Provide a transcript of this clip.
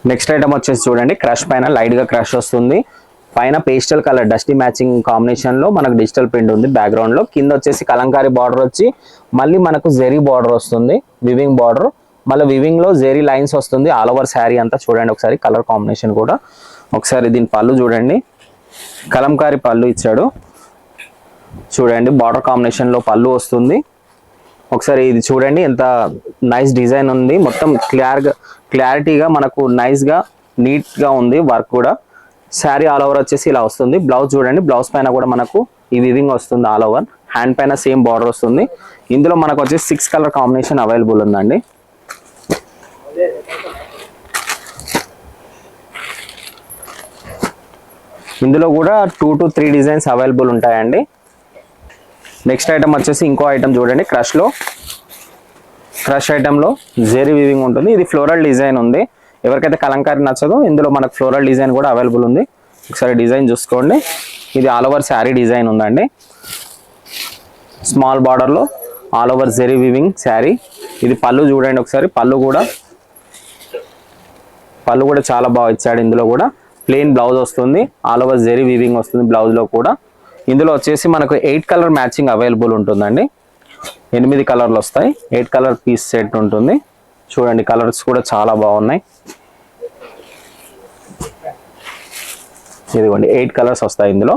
Next item వచ్చేసి చూడండి, crush పైన లైట్ గా క్రష్ వస్తుంది. పైన pastel colour dusty matching combination లో మనకు డిజిటల్ ప్రింట్ ఉంది బ్యాక్గ్రౌండ్ లో. కింద వచ్చేసి కలంకారీ బార్డర్ వచ్చి మళ్ళీ మనకు జెరీ బార్డర్ వస్తుంది, వివింగ్ బార్డర్. మళ్ళీ వివింగ్ లో జెరీ లైన్స్ వస్తుంది ఆల్ ఓవర్ శారీ అంతా. చూడండి ఒకసారి కలర్ కాంబినేషన్ కూడా. ఒకసారి దీని పళ్ళు చూడండి, కలంకారీ పళ్ళు ఇచ్చాడు. చూడండి బార్డర్ కాంబినేషన్ లో పళ్ళు వస్తుంది. ఒకసారి ఇది చూడండి ఎంత నైస్ డిజైన్ ఉంది. మొత్తం క్లారిటీగా మనకు నైస్ గా నీట్ గా ఉంది వర్క్ కూడా. శారీ ఆల్ ఓవర్ వచ్చేసి ఇలా వస్తుంది. బ్లౌజ్ చూడండి, బ్లౌజ్ పైన కూడా మనకు ఈ వివింగ్ వస్తుంది ఆల్ ఓవర్. హ్యాండ్ పైన సేమ్ బార్డర్ వస్తుంది. ఇందులో మనకు వచ్చేసి 6 కలర్ కాంబినేషన్ అవైలబుల్ ఉందండి. ఇందులో కూడా 2 to 3 డిజైన్స్ అవైలబుల్ ఉంటాయండి. నెక్స్ట్ ఐటమ్ వచ్చేసి ఇంకో ఐటమ్ చూడండి, క్రష్ ఐటెంలో జెరీ వీవింగ్ ఉంటుంది. ఇది ఫ్లోరల్ డిజైన్ ఉంది. ఎవరికైతే కలంకారీ నచ్చదో ఇందులో మనకు ఫ్లోరల్ డిజైన్ కూడా అవైలబుల్ ఉంది. ఒకసారి డిజైన్ చూసుకోండి. ఇది ఆల్ ఓవర్ శారీ డిజైన్ ఉందండి. స్మాల్ బార్డర్లో all over zari weaving sari. ఇది పళ్ళు చూడండి ఒకసారి. పళ్ళు కూడా చాలా బాగా ఇచ్చాడు. ఇందులో కూడా ప్లెయిన్ బ్లౌజ్ వస్తుంది, ఆల్ ఓవర్ జెరీ వీవింగ్ వస్తుంది బ్లౌజ్లో కూడా. ఇందులో వచ్చేసి మనకు 8 కలర్ మ్యాచింగ్ అవైలబుల్ ఉంటుందండి. 8 కలర్లు వస్తాయి. 8 కలర్ పీస్ సెట్ ఉంటుంది. చూడండి కలర్స్ కూడా చాలా బాగున్నాయి. ఇదిగోండి 8 కలర్స్ వస్తాయి ఇందులో.